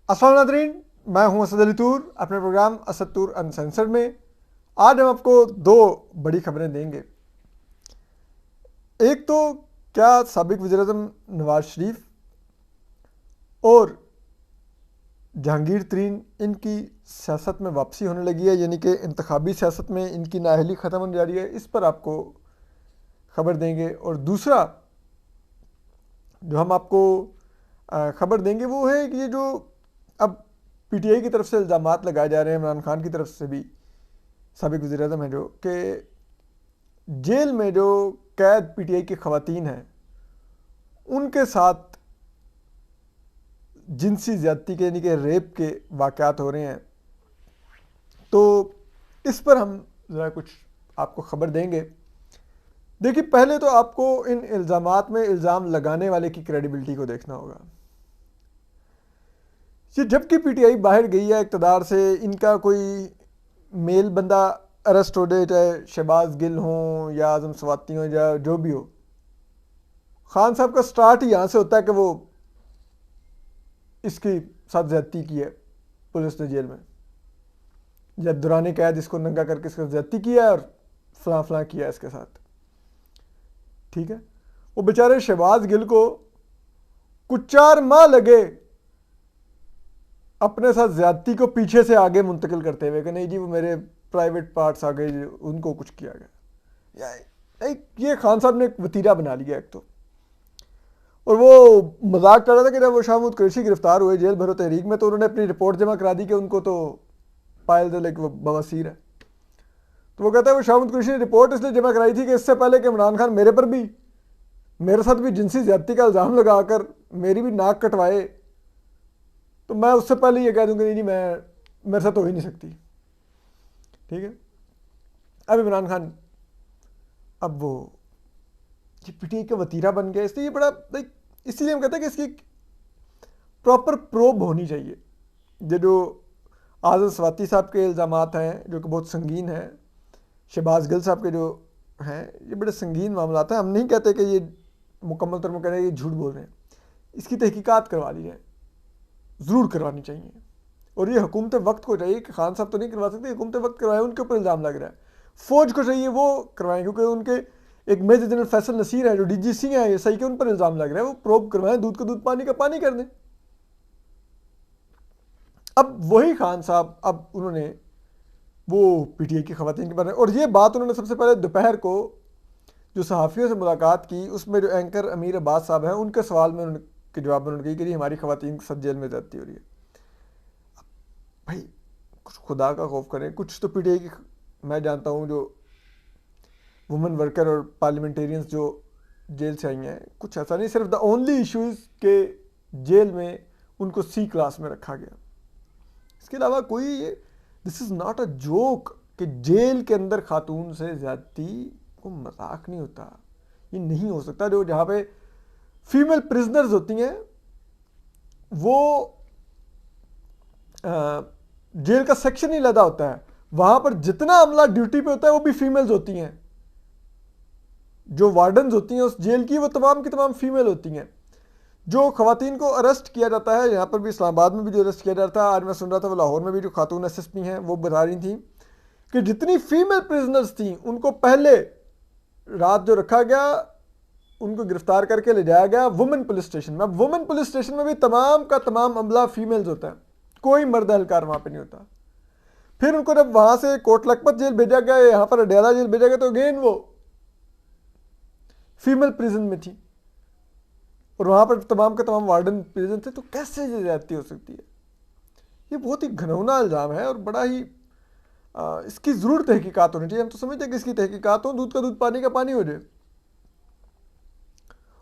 अस्सलाम नाज़रीन, मैं हूं असद अली तूर अपने प्रोग्राम असद तूर अनसेंसर्ड में। आज हम आपको दो बड़ी खबरें देंगे। एक तो क्या साबिक वज़ीर-ए-आज़म नवाज शरीफ और जहांगीर तरीन इनकी सियासत में वापसी होने लगी है, यानी कि इंतखाबी सियासत में इनकी नाअहली ख़त्म होने जा रही है। इस पर आपको खबर देंगे। और दूसरा जो हम आपको खबर देंगे वो है कि ये जो अब पीटीआई की तरफ से इल्ज़ामात लगाए जा रहे हैं, इमरान खान की तरफ से भी, साबिक वज़ीर-ए-आज़म है जो, कि जेल में जो कैद पीटीआई की ख़वातीन हैं उनके साथ जिनसी ज़्यादती के यानी कि रेप के वाक़यात हो रहे हैं। तो इस पर हम ज़रा कुछ आपको ख़बर देंगे। देखिए, पहले तो आपको इन इल्ज़ामात में इल्ज़ाम लगाने वाले की क्रेडिबिलिटी को देखना होगा। ये जबकि पीटीआई बाहर गई है इक़्तिदार से, इनका कोई मेल बंदा अरेस्ट हो जाए, चाहे शहबाज गिल हों या आज़म स्वाति हों या जो भी हो, खान साहब का स्टार्ट ही यहाँ से होता है कि वो इसकी साथ ज़्यादती की है पुलिस ने जेल में, या दौरान कैद इसको नंगा करके इसका ज़्यादती किया है और फलां फलां किया है इसके साथ। ठीक है, वो बेचारे शहबाज गिल को कुछ 4 माह लगे अपने साथ ज़्यादती को पीछे से आगे मुंतकिल करते हुए कि नहीं जी वो मेरे प्राइवेट पार्ट्स आ गए, उनको कुछ किया गया। ये खान साहब ने एक वतीरा बना लिया एक तो। और वो मजाक कर रहा था कि जब वो शाहमूद कुरैशी गिरफ्तार हुए जेल भरो तहरीक में, तो उन्होंने अपनी रिपोर्ट जमा करा दी कि उनको तो पायल दे कि वो बवासीर है। तो वो कहता है वो शाहमूद कुरैशी ने रिपोर्ट इसलिए जमा कराई थी कि इससे पहले कि इमरान खान मेरे पर भी, मेरे साथ भी जिनसी ज़्यादती का इल्ज़ाम लगाकर मेरी भी नाक कटवाए, तो मैं उससे पहले ये कह दूँगा नहीं जी मैं, मेरे साथ हो ही नहीं सकती। ठीक है, अब इमरान खान अब वो पीटीआई का वतीरा बन गया, इसलिए ये बड़ा लाइक, इसीलिए हम कहते हैं कि इसकी प्रॉपर प्रोब होनी चाहिए। ये जो आज़म स्वाति साहब के इल्ज़ामात हैं जो कि बहुत संगीन हैं, शहबाज गिल साहब के जो हैं, ये बड़े संगीन मामला हैं। हम नहीं कहते कि ये मुकम्मल तौर पर कह रहे हैं ये झूठ बोल रहे हैं, इसकी तहकीकात करवा ली जाए, ज़रूर करवानी चाहिए। और ये हुकूमत वक्त को चाहिए कि खान साहब तो नहीं करवा सकते, हुकूमत वक्त करवाएं, उनके ऊपर इल्ज़ाम लग रहा है। फ़ौज को चाहिए वो करवाएं, क्योंकि उनके एक मेजर जनरल फैसल नसीर है जो डीजीसी हैं ये सही के, उन पर इल्ज़ाम लग रहा है, वो प्रोब करवाएं, दूध का दूध पानी का पानी कर दें। अब वही खान साहब अब उन्होंने वो पीटीआई की ख़वातीन के बारे में, और ये बात उन्होंने सबसे पहले दोपहर को जो सहाफ़ियों से मुलाकात की, उसमें जो एंकर अमीर अब्बास साहब हैं उनके सवाल में उनके जवाब में उन्होंने कही कि हमारी ख़वातीन सब जेल में जाती हो रही है। भाई कुछ खुदा का खौफ करें। कुछ तो पीटीआई की मैं जानता हूँ जो वुमेन वर्कर और पार्लियामेंटेरियंस जो जेल से आई हैं, कुछ ऐसा नहीं, सिर्फ द ओनली इशू इज़ के जेल में उनको सी क्लास में रखा गया। इसके अलावा कोई, this is not a joke कि जेल के अंदर खातून से ज़्यादती को मजाक नहीं होता, ये नहीं हो सकता। जो जहाँ पे फीमेल प्रिजनर्स होती हैं वो जेल का सेक्शन ही लदा होता है, वहाँ पर जितना अमला ड्यूटी पे होता है वो भी फीमेल्स होती हैं। जो वार्डन्स होती हैं उस जेल की वो तमाम की तमाम फीमेल होती हैं। जो ख़वातीन को अरेस्ट किया जाता है, यहाँ पर भी इस्लामाबाद में भी जो अरेस्ट किया जाता है, आज मैं सुन रहा था वो लाहौर में भी जो खातून एसएसपी हैं वो बता रही थी कि जितनी फीमेल प्रिजनर्स थी उनको पहले रात जो रखा गया, उनको गिरफ्तार करके ले जाया गया वुमेन पुलिस स्टेशन में। अब वुमेन पुलिस स्टेशन में भी तमाम का तमाम अमला फीमेल्स होता है, कोई मर्द एहलकार वहाँ पर नहीं होता। फिर उनको जब वहाँ से कोट लखपत जेल भेजा गया, यहाँ पर अडयाला जेल भेजा गया, तो अगेन वो फीमेल प्रिजन में थी और वहाँ पर तमाम के तमाम वार्डन प्रिजन थे। तो कैसे ये ज्यादती हो सकती है? ये बहुत ही घिनौना इल्ज़ाम है और बड़ा ही इसकी ज़रूर तहकीकात होनी चाहिए। हम तो समझते हैं कि इसकी तहकीकात हो, दूध का दूध पानी का पानी हो जाए।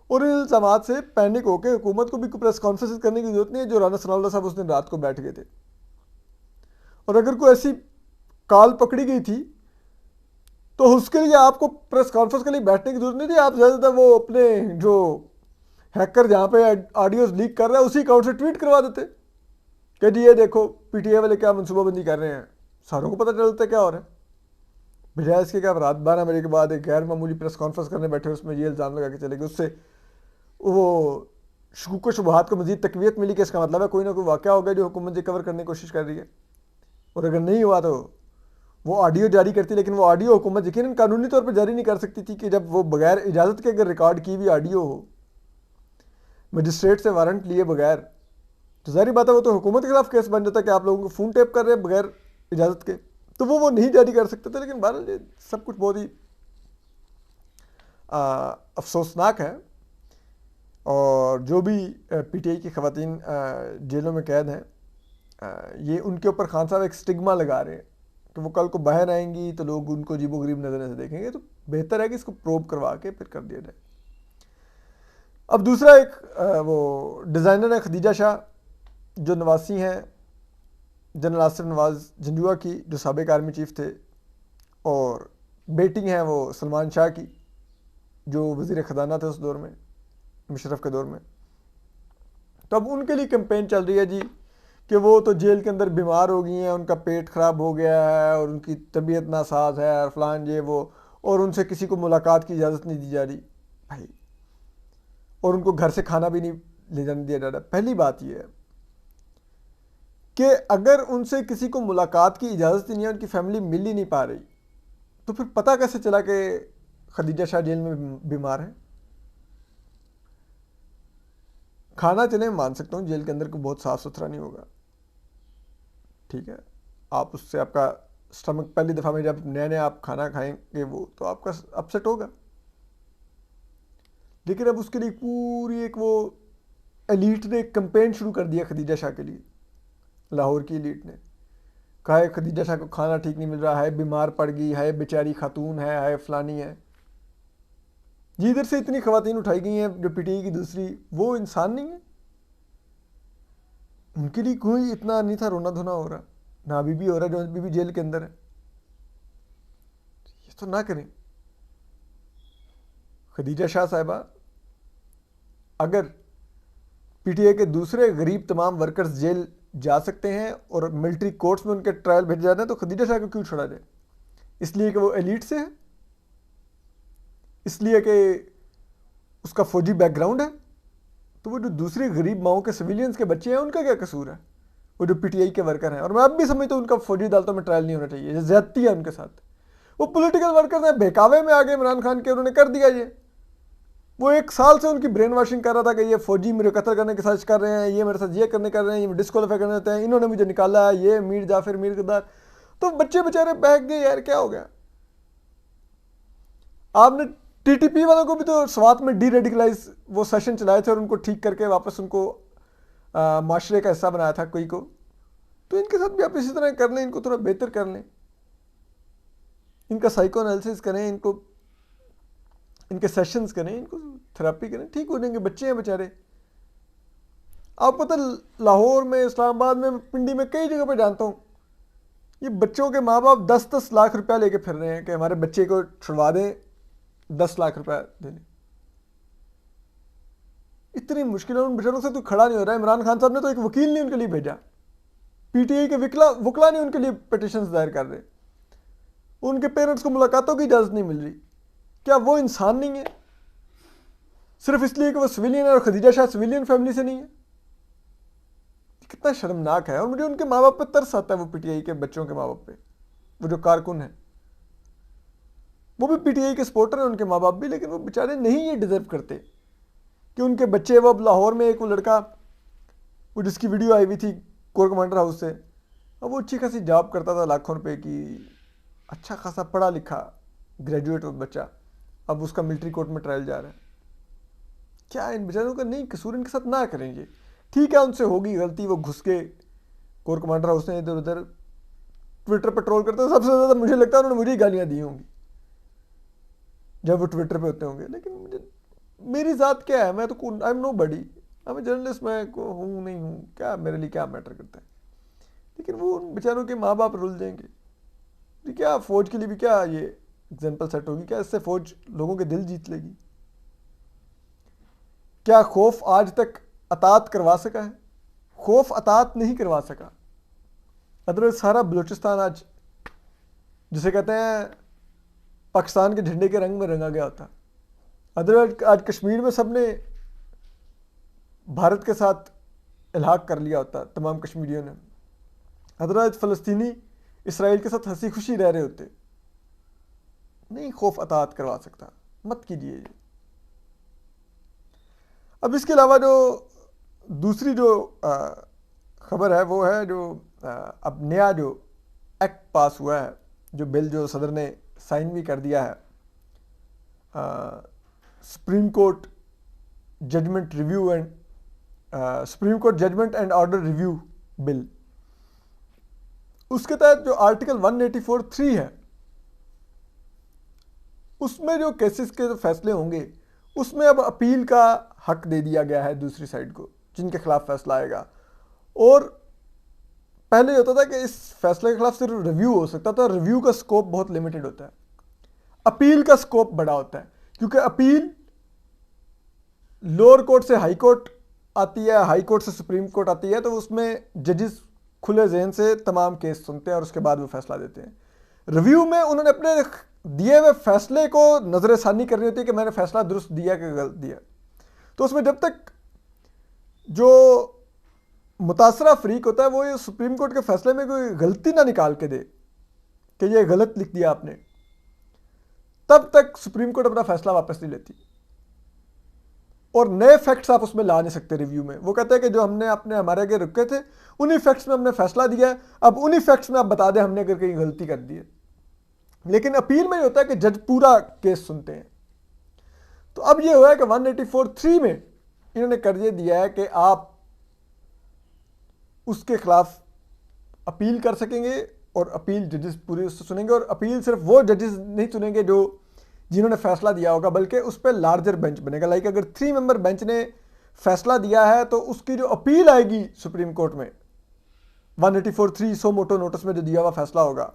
और इन इल्ज़ामात से पैनिक होकर हुकूमत को भी प्रेस कॉन्फ्रेंस करने की जरूरत नहीं है, जो राना सनाउल्लाह साहब उस दिन रात को बैठ गए थे। और अगर कोई ऐसी काल पकड़ी गई थी तो उसके लिए आपको प्रेस कॉन्फ्रेंस के लिए बैठने की जरूरत नहीं थी। आप ज़्यादातर वो अपने जो हैकर जहाँ पे ऑडियोज लीक कर रहा है उसी अकाउंट से ट्वीट करवा देते कि जी ये देखो पीटीआई वाले क्या मनसूबाबंदी कर रहे हैं, सारों को पता चलता क्या हो रहा है। बजाय इसके कि आप रात 12 बजे के बाद एक गैर मामूली प्रेस कॉन्फ्रेंस करने बैठे, उसमें ये इल्ज़ाम लगा के चले गए। उससे वो शकूक शुबहात को मज़ीद तकवीत मिली कि इसका मतलब है कोई ना कोई वाक़या हो गया जो हुकूमत रिकवर करने की कोशिश कर रही है। और अगर नहीं हुआ तो वो ऑडियो जारी करती, लेकिन वो ऑडियो हुकूमत यकीनन कानूनी तौर पर जारी नहीं कर सकती थी कि जब वो बगैर इजाज़त के अगर रिकॉर्ड की हुई ऑडियो हो, मजिस्ट्रेट से वारंट लिए बगैर, तो ज़ाहिर बात है वो तो हुकूमत के खिलाफ केस बन जाता है कि आप लोगों को फ़ोन टेप कर रहे हैं बगैर इजाज़त के, तो वो नहीं जारी कर सकते थे। लेकिन बहरहाल ये सब कुछ बहुत ही अफसोसनाक है। और जो भी पीटीआई की ख़वातीन जेलों में कैद हैं, ये उनके ऊपर खान साहब एक स्टिग्मा लगा रहे हैं कि वो कल को बाहर आएंगी तो लोग उनको अजीबो गरीब नज़र से देखेंगे। तो बेहतर है कि इसको प्रोब करवा के फिर कर दिया जाए। अब दूसरा एक वो डिज़ाइनर है खदीजा शाह, जो नवासी हैं जनरल आसिफ नवाज़ झंझुआ की, जो साबिक आर्मी चीफ थे, और बेटी हैं वो सलमान शाह की, जो वज़ीर ख़जाना थे उस दौर में, मुशर्रफ के दौर में। तो अब उनके लिए कैंपेन चल रही है जी कि वो तो जेल के अंदर बीमार हो गई हैं, उनका पेट ख़राब हो गया है और उनकी तबीयत नासाज है और फलान ये वो, और उनसे किसी को मुलाकात की इजाज़त नहीं दी जा रही भाई, और उनको घर से खाना भी नहीं ले जाने दिया जा रहा। पहली बात यह है कि अगर उनसे किसी को मुलाकात की इजाज़त ही नहीं है, उनकी फैमिली मिल ही नहीं पा रही, तो फिर पता कैसे चला कि खदीजा शाह जेल में बीमार है? खाना चले मान सकता हूँ जेल के अंदर को बहुत साफ़ सुथरा नहीं होगा, ठीक है, आप उससे आपका स्टमक पहली दफ़ा में जब नया नया आप खाना खाएंगे वो तो आपका अपसेट होगा। लेकिन अब उसके लिए पूरी एक वो एलीट ने एक कैंपेन शुरू कर दिया खदीजा शाह के लिए। लाहौर की एलीट ने कहा है खदीजा शाह को खाना ठीक नहीं मिल रहा है, बीमार पड़ गई है, बेचारी खातून है फलानी है जी। इधर से इतनी खवातीन उठाई गई हैं जो पीटीआई की दूसरी, वो इंसान नहीं है? उनके लिए कोई इतना नहीं था रोना धोना हो रहा, ना अभी भी हो रहा है, जो अभी भी जेल के अंदर है। ये तो ना करें। खदीजा शाह साहिबा, अगर पीटीआई के दूसरे गरीब तमाम वर्कर्स जेल जा सकते हैं और मिलिट्री कोर्ट्स में उनके ट्रायल भेजे जाते हैं, तो खदीजा शाह को क्यों छोड़ा जाए? इसलिए कि वो एलीट से है, इसलिए कि उसका फौजी बैकग्राउंड है? तो वो जो दूसरी गरीब माओं के सिविलियंस के बच्चे हैं उनका क्या कसूर है? वो जो पीटीआई के वर्कर हैं, और मैं अब भी समझता हूँ उनका फौजी अदालतों में ट्रायल नहीं होना चाहिए, ज्यादती है उनके साथ। वो पॉलिटिकल वर्कर्स हैं, बहकावे में आगे इमरान खान के, उन्होंने कर दिया ये। वो 1 साल से उनकी ब्रेन वॉशिंग कर रहा था कि ये फौजी मेरे कत्ल करने की साजिश कर रहे हैं, ये मेरे साथ ये करने कर रहे हैं, ये डिस्क्वालीफाई करने देते हैं, इन्होंने मुझे निकाला है, ये मीर जाफिर मीर गद्दार। तो बच्चे बेचारे बहक गए यार, क्या हो गया? आपने टीटीपी वालों को भी तो स्वात में डी रेडिकलाइज वो सेशन चलाए थे और उनको ठीक करके वापस उनको माशरे का हिस्सा बनाया था कोई को। तो इनके साथ भी आप इसी तरह कर लें, इनको थोड़ा बेहतर कर लें, इनका साइको एनालिसिस करें, इनको इनके सेशंस करें, इनको थेरेपी करें, ठीक हो जाएंगे। बच्चे हैं बेचारे। आप पता लाहौर में, इस्लामाबाद में, पिंडी में, कई जगह पर जानता हूँ, ये बच्चों के माँ बाप 10-10 लाख रुपया लेके फिर रहे हैं कि हमारे बच्चे को छुड़वा दें, 10 लाख रुपया देने। इतनी मुश्किल है उन बेचारों से तो खड़ा नहीं हो रहा है। इमरान खान साहब ने तो एक वकील नहीं उनके लिए भेजा, पीटीआई के वकला नहीं उनके लिए पिटीशन दायर कर रहे, उनके पेरेंट्स को मुलाकातों की इजाज़त नहीं मिल रही। क्या वो इंसान नहीं है सिर्फ इसलिए कि वो सिविलियन है और खदीजा शाह सिविलियन फैमिली से नहीं है? कितना शर्मनाक है। और मुझे उनके माँ बाप पे तरस आता है, वो पीटीआई के बच्चों के माँ बाप पे, वो जो कारकुन है, वो भी पीटीआई के सपोर्टर हैं, उनके माँ बाप भी, लेकिन वो बेचारे नहीं ये डिजर्व करते कि उनके बच्चे, वो अब लाहौर में एक वो लड़का, वो जिसकी वीडियो आई हुई थी कोर कमांडर हाउस से, अब वो अच्छी खासी जॉब करता था लाखों रुपए की, अच्छा खासा पढ़ा लिखा ग्रेजुएट बच्चा, अब उसका मिलिट्री कोर्ट में ट्रायल जा रहा है। क्या इन बेचारों का नहीं कसूर? इनके साथ ना करेंगे। ठीक है, उनसे होगी गलती, वो घुस के कोर कमांडर हाउस में इधर उधर ट्विटर पर ट्रोल करते हैं। सबसे ज़्यादा मुझे लगता है उन्होंने मुझे ही गालियाँ दी होंगी जब वो ट्विटर पे होते होंगे। लेकिन मुझे, मेरी ज़ात क्या है? मैं तो आई एम नो बडी, मैं जर्नलिस्ट, मैं को हूँ नहीं हूँ, क्या मेरे लिए क्या मैटर करता है? लेकिन वो उन बेचारों के माँ बाप रुल जाएंगे। क्या फौज के लिए भी क्या ये एग्जाम्पल सेट होगी? क्या इससे फौज लोगों के दिल जीत लेगी? क्या खौफ आज तक अतात करवा सका है? खौफ अतात नहीं करवा सका। अदरवाइज सारा बलूचिस्तान आज, जिसे कहते हैं, पाकिस्तान के झंडे के रंग में रंगा गया होता। अदरवाइज आज कश्मीर में सबने भारत के साथ इल्हाक कर लिया होता तमाम कश्मीरियों ने, अदरवाइज फ़लस्तीनी इसराइल के साथ हंसी खुशी रह रहे होते। नहीं खौफ अतात करवा सकता, मत कीजिए ये। अब इसके अलावा जो दूसरी जो खबर है वो है जो अब नया जो एक्ट पास हुआ है, जो बिल जो सदर ने साइन भी कर दिया है, supreme court judgement review and supreme court judgement and order review bill. उसके तहत जो आर्टिकल 184(3) है, उसमें जो केसेस के जो फैसले होंगे उसमें अब अपील का हक दे दिया गया है दूसरी साइड को, जिनके खिलाफ फैसला आएगा। और पहले होता था कि इस फैसले के खिलाफ सिर्फ रिव्यू हो सकता था, रिव्यू का स्कोप बहुत लिमिटेड होता है, अपील का स्कोप बड़ा होता है, क्योंकि अपील लोअर कोर्ट से हाई कोर्ट आती है, हाई कोर्ट से सुप्रीम कोर्ट आती है, तो उसमें जजेस खुले जहन से तमाम केस सुनते हैं और उसके बाद वो फैसला देते हैं। रिव्यू में उन्होंने अपने दिए हुए फैसले को नजरसानी करनी होती है कि मैंने फैसला दुरुस्त दिया कि गलत दिया। तो उसमें जब तक जो मुतासरा फरीक होता है वो ये सुप्रीम कोर्ट के फैसले में कोई गलती ना निकाल के दे कि ये गलत लिख दिया आपने, तब तक सुप्रीम कोर्ट अपना फैसला वापस नहीं लेती और नए फैक्ट्स आप उसमें ला नहीं सकते रिव्यू में। वो कहते हैं कि जो हमने अपने हमारे आगे रुके थे उन्हीं फैक्ट्स में हमने फैसला दिया है, अब उन्हीं फैक्ट्स में आप बता दें हमने अगर कहीं गलती कर दी है। लेकिन अपील में ये होता है कि जज पूरा केस सुनते हैं। तो अब ये हुआ है कि 184(3) में इन्होंने कर ये दिया है कि आप उसके खिलाफ अपील कर सकेंगे और अपील जजेस पूरी उससे सुनेंगे, और अपील सिर्फ वो जजेस नहीं सुनेंगे जो जिन्होंने फैसला दिया होगा, बल्कि उस पर लार्जर बेंच बनेगा। लाइक अगर 3 मेंबर बेंच ने फैसला दिया है तो उसकी जो अपील आएगी सुप्रीम कोर्ट में 184(3) सो मोटो नोटिस में जो दिया हुआ फैसला होगा,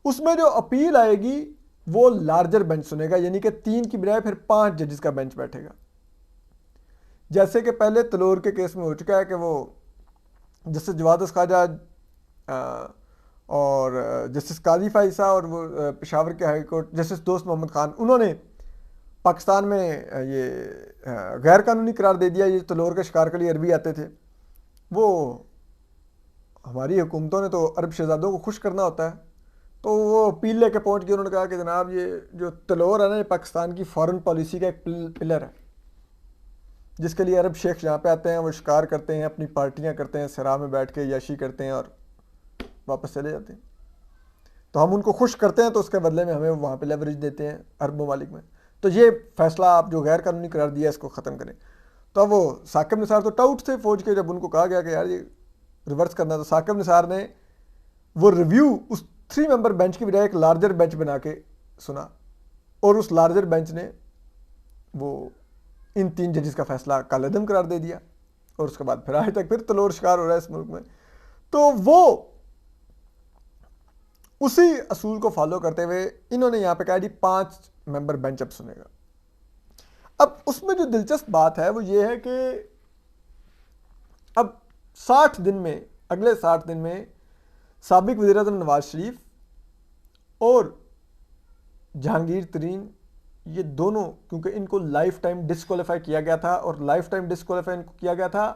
उसमें जो अपील आएगी वो लार्जर बेंच सुनेगा, यानी कि 3 की बजाय फिर 5 जजेस का बेंच बैठेगा। जैसे कि पहले तलोर के केस में हो चुका है कि वो जस्टिस जवाद ख्वाजा और जस्टिस काजी फाइसा और वो पेशावर के हाई कोर्ट जस्टिस दोस्त मोहम्मद खान, उन्होंने पाकिस्तान में ये गैर कानूनी करार दे दिया। ये तलोर के शिकार के लिए अरबी आते थे, वो हमारी हुकूमतों ने तो अरब शहजादों को खुश करना होता है, तो वो अपील लेके पहुंच गए। उन्होंने कहा कि जनाब ये जो तलोर है ना, ये पाकिस्तान की फॉरेन पॉलिसी का एक पिलर है, जिसके लिए अरब शेख यहाँ पे आते हैं, वो शिकार करते हैं, अपनी पार्टियाँ करते हैं, सरा में बैठ के याशी करते हैं और वापस चले जाते हैं। तो हम उनको खुश करते हैं तो उसके बदले में हमें वहाँ पे लेवरेज देते हैं अरब ममालिक में। तो ये फैसला आप जो गैर कानूनी करार दिया इसको ख़त्म करें। तो अब वो साकिब निसार तो टाउट थे फौज के, जब उनको कहा गया कि यार ये रिवर्स करना, तो साकिब निसार ने वो रिव्यू उस 3 मेंबर बेंच की बजाय एक लार्जर बेंच बना के सुना, और उस लार्जर बेंच ने वो इन 3 जजेस का फैसला कालेदम करार दे दिया, और उसके बाद फिर आज तक फिर तलोर शिकार हो रहा है इस मुल्क में। तो वो उसी असूल को फॉलो करते हुए इन्होंने यहाँ पे कहा जी 5 मेंबर बेंच अब सुनेगा। अब उसमें जो दिलचस्प बात है वो ये है कि अब 60 दिन में, अगले 60 दिन में साबिक वज़ीर-ए-आज़म नवाज शरीफ और जहांगीर तरीन, ये दोनों, क्योंकि इनको लाइफ टाइम डिस्क्वालीफाई किया गया था, और लाइफ टाइम डिस्क्वालीफाई इनको किया गया था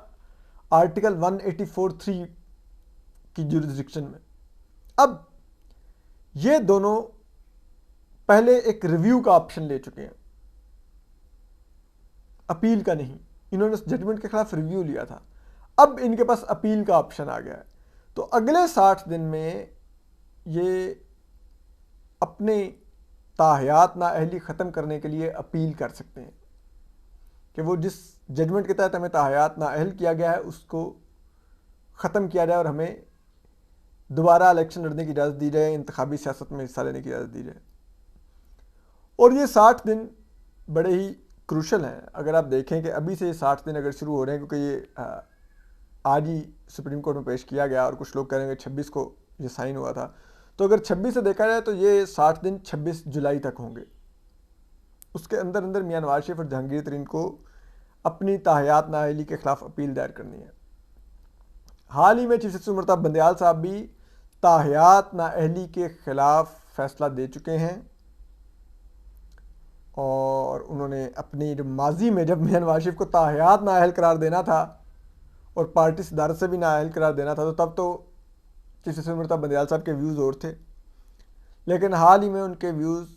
आर्टिकल 184(3) की जुरिस्डिक्शन में। अब ये दोनों पहले एक रिव्यू का ऑप्शन ले चुके हैं, अपील का नहीं। इन्होंने जजमेंट के खिलाफ रिव्यू लिया था, अब इनके पास अपील का ऑप्शन आ गया है। तो अगले 60 दिन में ये अपने ताहयात नाअहली ख़त्म करने के लिए अपील कर सकते हैं कि वो जिस जजमेंट के तहत हमें ताहयात नाअहल किया गया है उसको ख़त्म किया जाए और हमें दोबारा इलेक्शन लड़ने की इजाज़त दी जाए, इंतखाबी सियासत में हिस्सा लेने की इजाज़त दी जाए। और ये 60 दिन बड़े ही क्रूशल हैं। अगर आप देखें कि अभी से ये 60 दिन अगर शुरू हो रहे हैं, क्योंकि ये आज ही सुप्रीम कोर्ट में पेश किया गया और कुछ लोग कह रहे हैं कि 26 को ये साइन हुआ था, तो अगर 26 से देखा जाए तो ये 60 दिन 26 जुलाई तक होंगे। उसके अंदर अंदर मियां नवाज शरीफ और जहांगीर तरीन को अपनी ताहयात नाअहली के खिलाफ अपील दायर करनी है। हाल ही में चीफ जस्टिस उमर अता बंदयाल साहब भी ताहयात नाअहली के खिलाफ फैसला दे चुके हैं। और उन्होंने अपनी जो माजी में जब मियां नवाज शरीफ को ताहयात नाअहल करार देना था और पार्टी सदारत से भी नाअहल करार देना था, तो तब तो चीफ जस्टिस अमृता बंदयाल साहब के व्यूज़ और थे, लेकिन हाल ही में उनके व्यूज़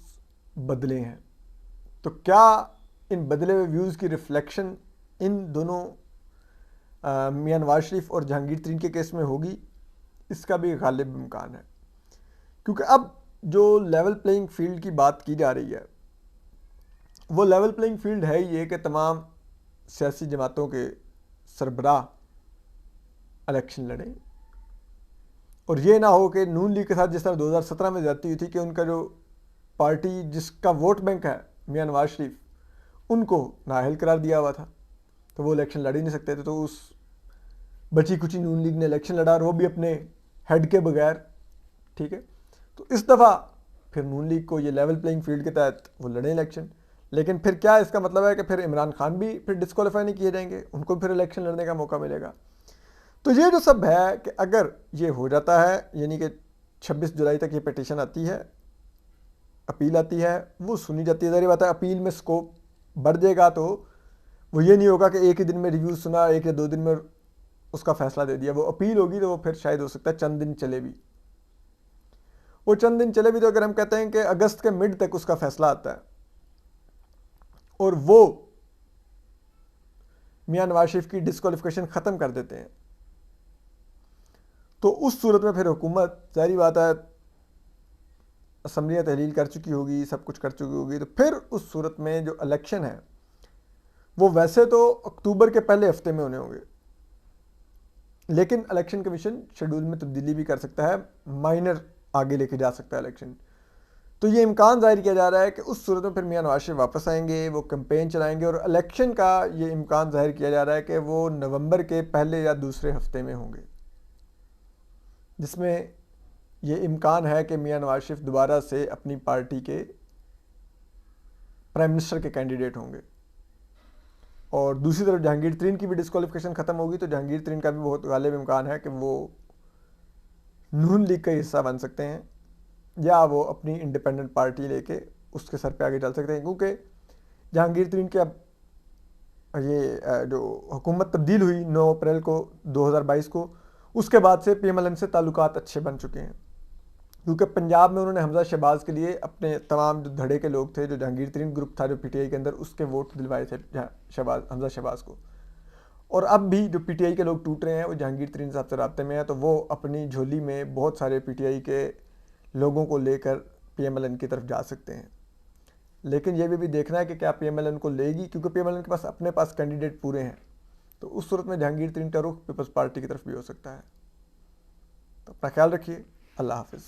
बदले हैं। तो क्या इन बदले हुए व्यूज़ की रिफ्लेक्शन इन दोनों मियां नवाज शरीफ और जहांगीर तरीन के केस में होगी, इसका भी गालिब इम्कान है। क्योंकि अब जो लेवल प्लेइंग फील्ड की बात की जा रही है, वो लेवल प्लेइंग फील्ड है ये कि तमाम सियासी जमातों के सरबराह इलेक्शन लड़ें, और ये ना हो कि नून लीग के साथ जिस तरह 2017 में ज्यादती हुई थी कि उनका जो पार्टी जिसका वोट बैंक है मियां नवाज शरीफ, उनको नाअहल करार दिया हुआ था, तो वो इलेक्शन लड़ ही नहीं सकते थे। तो उस बची कुची नून लीग ने इलेक्शन लड़ा और वो भी अपने हेड के बगैर, ठीक है। तो इस दफ़ा फिर नून लीग को ये लेवल प्लेइंग फील्ड के तहत वो लड़े इलेक्शन, लेकिन फिर क्या इसका मतलब है कि फिर इमरान खान भी फिर डिस्क्वालीफाई नहीं किए जाएंगे, उनको फिर इलेक्शन लड़ने का मौका मिलेगा। तो ये जो सब है कि अगर ये हो जाता है, यानी कि 26 जुलाई तक ये पिटीशन आती है, अपील आती है, वो सुनी जाती है, ज़ाहिर बात है अपील में स्कोप बढ़ जाएगा, तो वो ये नहीं होगा कि एक ही दिन में रिव्यू सुना, 1 या 2 दिन में उसका फैसला दे दिया। वो अपील होगी तो वो फिर शायद हो सकता है चंद दिन चले भी, वो चंद दिन चले भी। तो अगर हम कहते हैं कि अगस्त के मिड तक उसका फैसला आता है और वो मियां नवाज शरीफ की डिस्क्वालिफिकेशन ख़त्म कर देते हैं, तो उस सूरत में फिर हुकूमत, जाहिर बात है असम्बलियाँ तहलील कर चुकी होगी, सब कुछ कर चुकी होगी, तो फिर उस सूरत में जो इलेक्शन है वो वैसे तो अक्टूबर के पहले हफ्ते में होने होंगे, लेकिन इलेक्शन कमीशन शेड्यूल में तब्दीली भी कर सकता है, माइनर आगे लेके जा सकता है इलेक्शन। तो ये इम्कान जाहिर किया जा रहा है कि उस सूरत में फिर मियां नवाज शरीफ वापस आएंगे, वो कैंपेन चलाएंगे, और इलेक्शन का ये इम्कान जाहिर किया जा रहा है कि वो नवंबर के पहले या दूसरे हफ्ते में होंगे, जिसमें ये इम्कान है कि मियां नवाज शरीफ दोबारा से अपनी पार्टी के प्राइम मिनिस्टर के कैंडिडेट होंगे। और दूसरी तरफ जहांगीर तरीन की भी डिस्क्वालिफिकेशन ख़त्म होगी, तो जहांगीर तरीन का भी बहुत गालिब इम्कान है कि वो नून लीग का हिस्सा बन सकते हैं, या वो अपनी इंडिपेंडेंट पार्टी लेके उसके सर पे आगे चल सकते हैं। क्योंकि जहांगीर तरीन के अब ये जो हुकूमत तब्दील हुई 9 अप्रैल को 2022 को, उसके बाद से PMLN से ताल्लुकात अच्छे बन चुके हैं, क्योंकि पंजाब में उन्होंने हमजा शहबाज के लिए अपने तमाम जो धड़े के लोग थे, जो जहांगीर तरीन ग्रुप था जो PTI के अंदर, उसके वोट दिलवाए थे हमजा शहबाज को। और अब भी जो PTI के लोग टूट रहे हैं वो जहांगीर तरीन साहब से राब्ते में है, तो वो अपनी झोली में बहुत सारे PTI के लोगों को लेकर PMLN की तरफ जा सकते हैं। लेकिन ये भी देखना है कि क्या PMLN को लेगी, क्योंकि PMLN के पास अपने पास कैंडिडेट पूरे हैं, तो उस सूरत में जहांगीर तरीन का रुख पीपल्स पार्टी की तरफ भी हो सकता है। तो अपना ख्याल रखिए, अल्लाह हाफिज़।